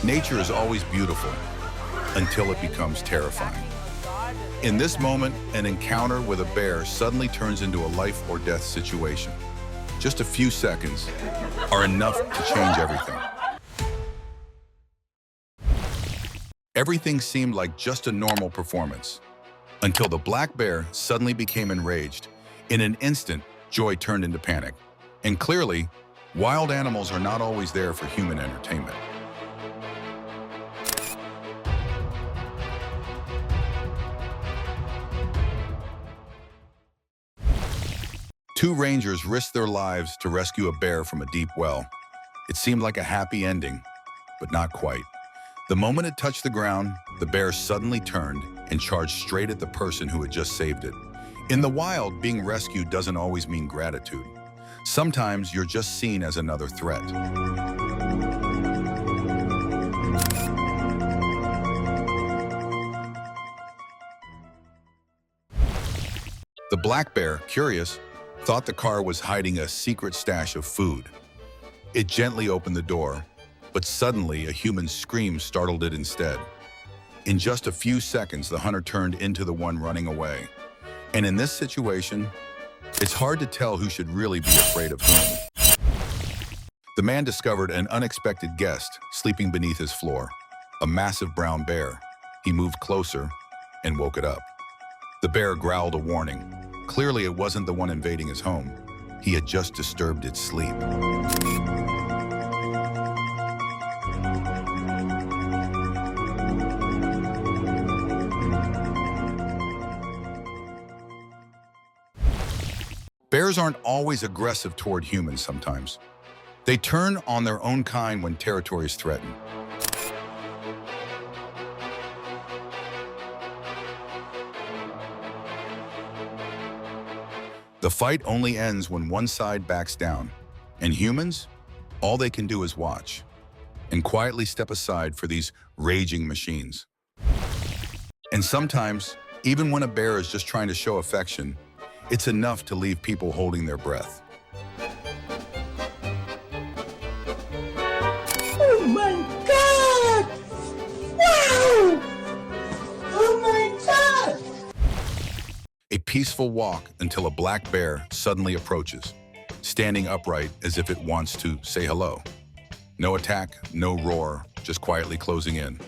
Nature is always beautiful until it becomes terrifying. In this moment, an encounter with a bear suddenly turns into a life or death situation. Just a few seconds are enough to change everything. Everything seemed like just a normal performance until the black bear suddenly became enraged. In an instant, joy turned into panic. And clearly, wild animals are not always there for human entertainment. Two rangers risked their lives to rescue a bear from a deep well. It seemed like a happy ending, but not quite. The moment it touched the ground, the bear suddenly turned and charged straight at the person who had just saved it. In the wild, being rescued doesn't always mean gratitude. Sometimes you're just seen as another threat. The black bear, curious, thought the car was hiding a secret stash of food. It gently opened the door, but suddenly a human scream startled it instead. In just a few seconds, the hunter turned into the one running away. And in this situation, it's hard to tell who should really be afraid of whom. The man discovered an unexpected guest sleeping beneath his floor, a massive brown bear. He moved closer and woke it up. The bear growled a warning. Clearly, it wasn't the one invading his home. He had just disturbed its sleep. Bears aren't always aggressive toward humans sometimes. They turn on their own kind when territory is threatened. The fight only ends when one side backs down, and humans, all they can do is watch and quietly step aside for these raging machines. And sometimes, even when a bear is just trying to show affection, it's enough to leave people holding their breath. Oh my God! Wow! Oh my God! A peaceful walk until a black bear suddenly approaches, standing upright as if it wants to say hello. No attack, no roar, just quietly closing in.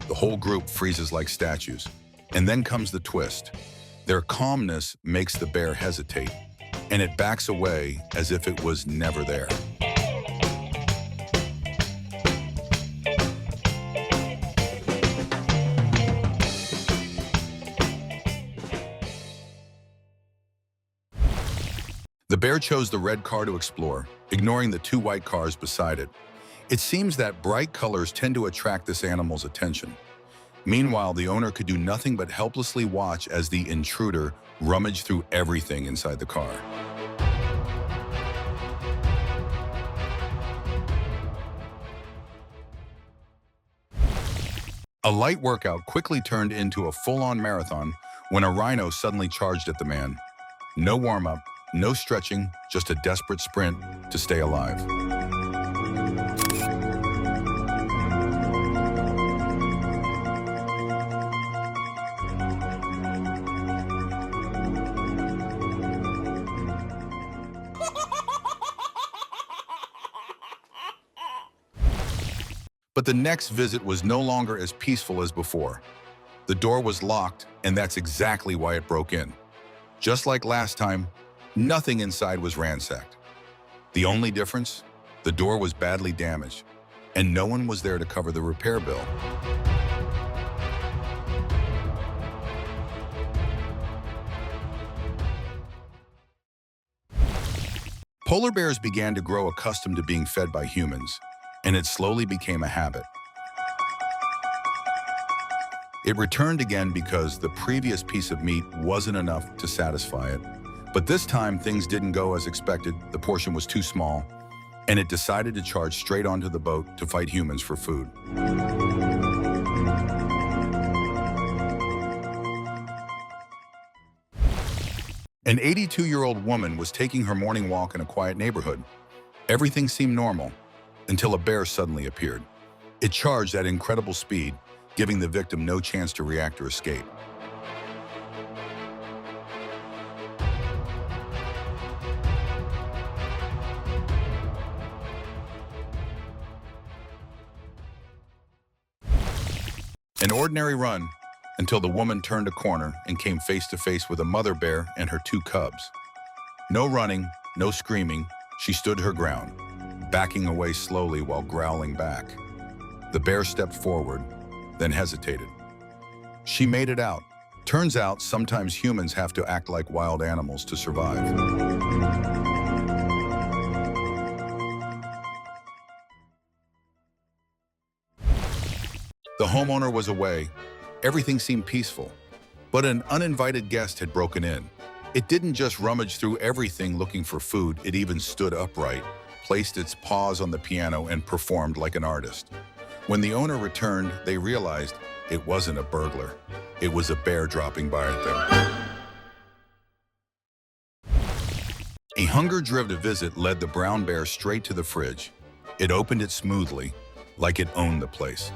The whole group freezes like statues. And then comes the twist. Their calmness makes the bear hesitate, and it backs away as if it was never there. The bear chose the red car to explore, ignoring the two white cars beside it. It seems that bright colors tend to attract this animal's attention. Meanwhile, the owner could do nothing but helplessly watch as the intruder rummaged through everything inside the car. A light workout quickly turned into a full-on marathon when a rhino suddenly charged at the man. No warm-up, no stretching, just a desperate sprint to stay alive. But the next visit was no longer as peaceful as before. The door was locked, and that's exactly why it broke in. Just like last time, nothing inside was ransacked. The only difference? The door was badly damaged, and no one was there to cover the repair bill. Polar bears began to grow accustomed to being fed by humans, and it slowly became a habit. It returned again because the previous piece of meat wasn't enough to satisfy it. But this time, things didn't go as expected. The portion was too small, and it decided to charge straight onto the boat to fight humans for food. An 82-year-old woman was taking her morning walk in a quiet neighborhood. Everything seemed normal until a bear suddenly appeared. It charged at incredible speed, giving the victim no chance to react or escape. An ordinary run until the woman turned a corner and came face to face with a mother bear and her two cubs. No running, no screaming, she stood her ground, backing away slowly while growling back. The bear stepped forward, then hesitated. She made it out. Turns out sometimes humans have to act like wild animals to survive. The homeowner was away. Everything seemed peaceful, but an uninvited guest had broken in. It didn't just rummage through everything looking for food, it even stood upright, placed its paws on the piano, and performed like an artist. When the owner returned, they realized it wasn't a burglar. It was a bear dropping by at them. A hunger-driven visit led the brown bear straight to the fridge. It opened it smoothly, like it owned the place.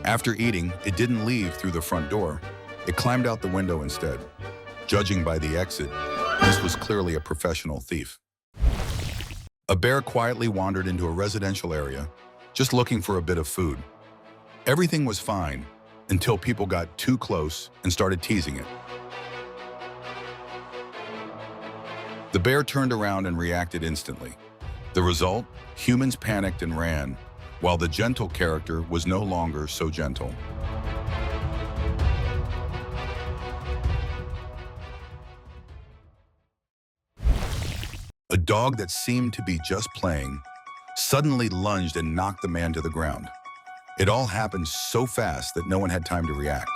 After eating, it didn't leave through the front door. It climbed out the window instead. Judging by the exit, this was clearly a professional thief. A bear quietly wandered into a residential area, just looking for a bit of food. Everything was fine until people got too close and started teasing it. The bear turned around and reacted instantly. The result? Humans panicked and ran, while the gentle character was no longer so gentle. A dog that seemed to be just playing suddenly lunged and knocked the man to the ground. It all happened so fast that no one had time to react.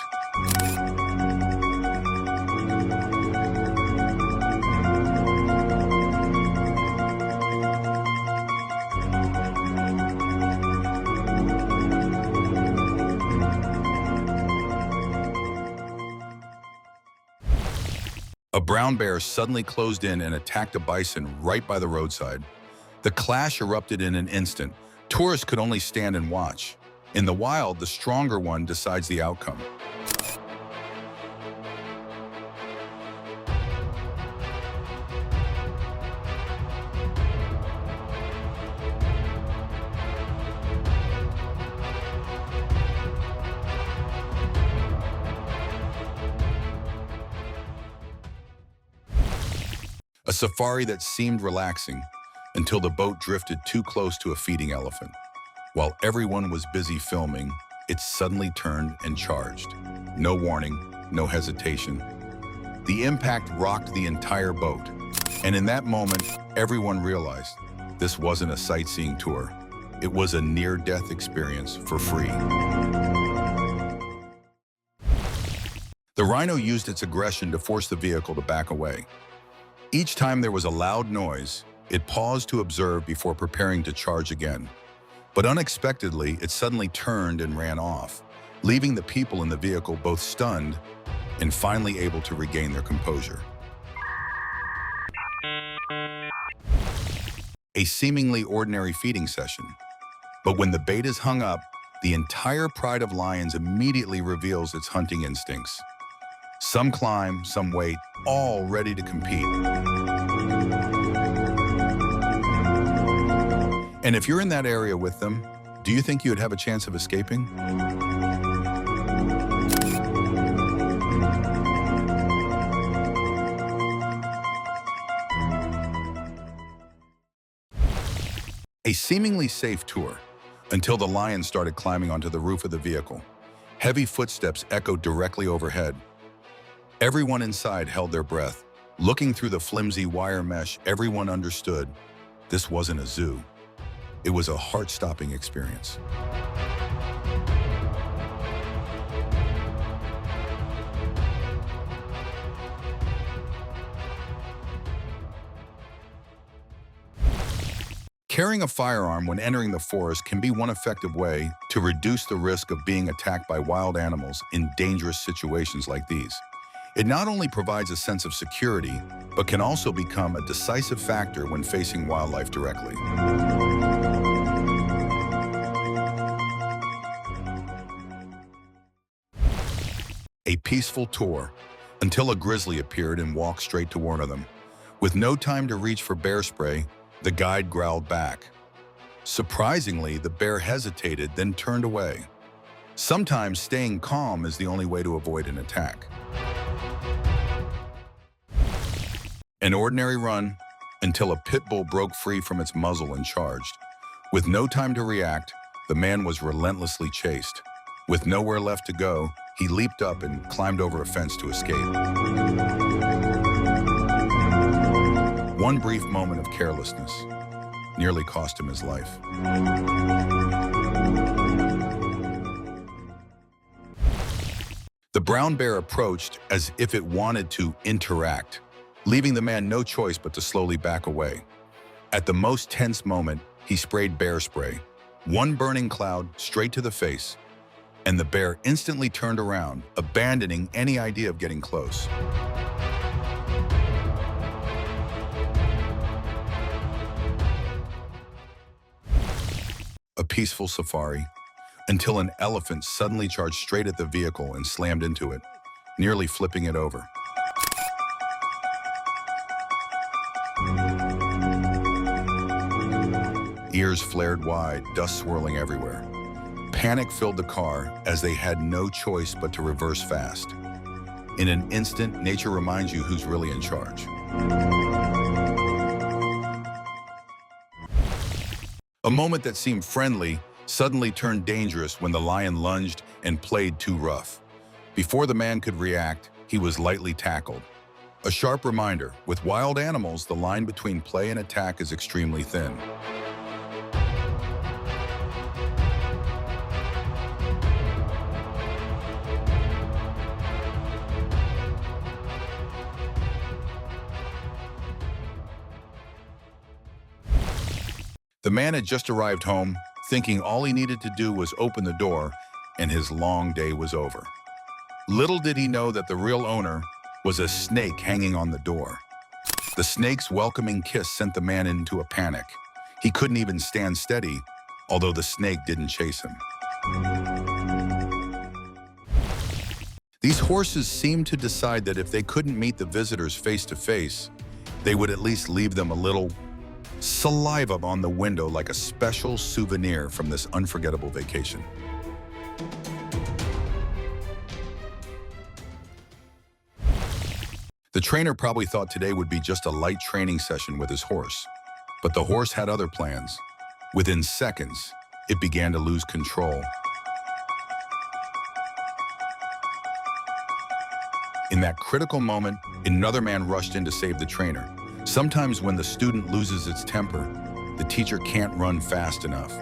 A brown bear suddenly closed in and attacked a bison right by the roadside. The clash erupted in an instant. Tourists could only stand and watch. In the wild, the stronger one decides the outcome. A safari that seemed relaxing until the boat drifted too close to a feeding elephant. While everyone was busy filming, it suddenly turned and charged. No warning, no hesitation. The impact rocked the entire boat. And in that moment, everyone realized this wasn't a sightseeing tour. It was a near-death experience for free. The rhino used its aggression to force the vehicle to back away. Each time there was a loud noise, it paused to observe before preparing to charge again. But unexpectedly, it suddenly turned and ran off, leaving the people in the vehicle both stunned and finally able to regain their composure. A seemingly ordinary feeding session. But when the bait is hung up, the entire pride of lions immediately reveals its hunting instincts. Some climb, some wait, all ready to compete. And if you're in that area with them, do you think you would have a chance of escaping? A seemingly safe tour, until the lion started climbing onto the roof of the vehicle. Heavy footsteps echoed directly overhead. Everyone inside held their breath. Looking through the flimsy wire mesh, everyone understood this wasn't a zoo. It was a heart-stopping experience. Carrying a firearm when entering the forest can be one effective way to reduce the risk of being attacked by wild animals in dangerous situations like these. It not only provides a sense of security, but can also become a decisive factor when facing wildlife directly. A peaceful tour, until a grizzly appeared and walked straight to warn them. With no time to reach for bear spray, the guide growled back. Surprisingly, the bear hesitated, then turned away. Sometimes staying calm is the only way to avoid an attack. An ordinary run until a pit bull broke free from its muzzle and charged. With no time to react, the man was relentlessly chased. With nowhere left to go, he leaped up and climbed over a fence to escape. One brief moment of carelessness nearly cost him his life. The brown bear approached as if it wanted to interact, leaving the man no choice but to slowly back away. At the most tense moment, he sprayed bear spray, one burning cloud straight to the face, and the bear instantly turned around, abandoning any idea of getting close. A peaceful safari, until an elephant suddenly charged straight at the vehicle and slammed into it, nearly flipping it over. Ears flared wide, dust swirling everywhere. Panic filled the car as they had no choice but to reverse fast. In an instant, nature reminds you who's really in charge. A moment that seemed friendly suddenly turned dangerous when the lion lunged and played too rough. Before the man could react, he was lightly tackled. A sharp reminder, with wild animals, the line between play and attack is extremely thin. The man had just arrived home, thinking all he needed to do was open the door, and his long day was over. Little did he know that the real owner was a snake hanging on the door. The snake's welcoming kiss sent the man into a panic. He couldn't even stand steady, although the snake didn't chase him. These horses seemed to decide that if they couldn't meet the visitors face to face, they would at least leave them a little saliva on the window like a special souvenir from this unforgettable vacation. The trainer probably thought today would be just a light training session with his horse, but the horse had other plans. Within seconds, it began to lose control. In that critical moment, another man rushed in to save the trainer. Sometimes when the student loses its temper, the teacher can't run fast enough.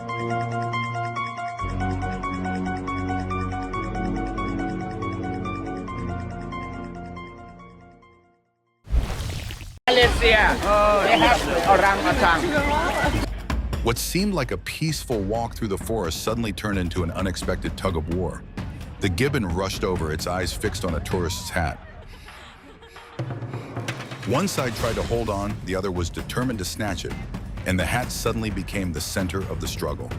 What seemed like a peaceful walk through the forest suddenly turned into an unexpected tug of war. The gibbon rushed over, its eyes fixed on a tourist's hat. One side tried to hold on, the other was determined to snatch it, and the hat suddenly became the center of the struggle.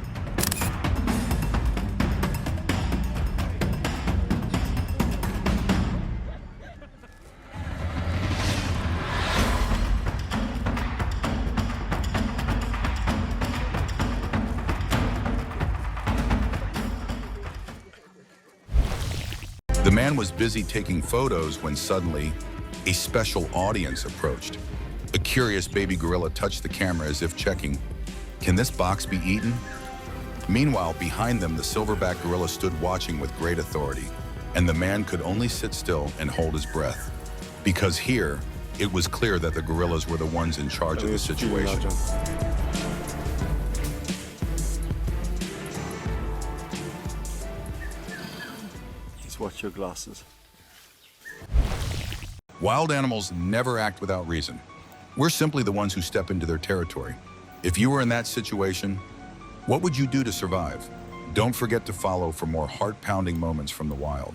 The man was busy taking photos when suddenly a special audience approached. A curious baby gorilla touched the camera as if checking, "Can this box be eaten?" Meanwhile, behind them, the silverback gorilla stood watching with great authority, and the man could only sit still and hold his breath. Because here, it was clear that the gorillas were the ones in charge of the situation. Just watch your glasses. Wild animals never act without reason. We're simply the ones who step into their territory. If you were in that situation, what would you do to survive? Don't forget to follow for more heart-pounding moments from the wild.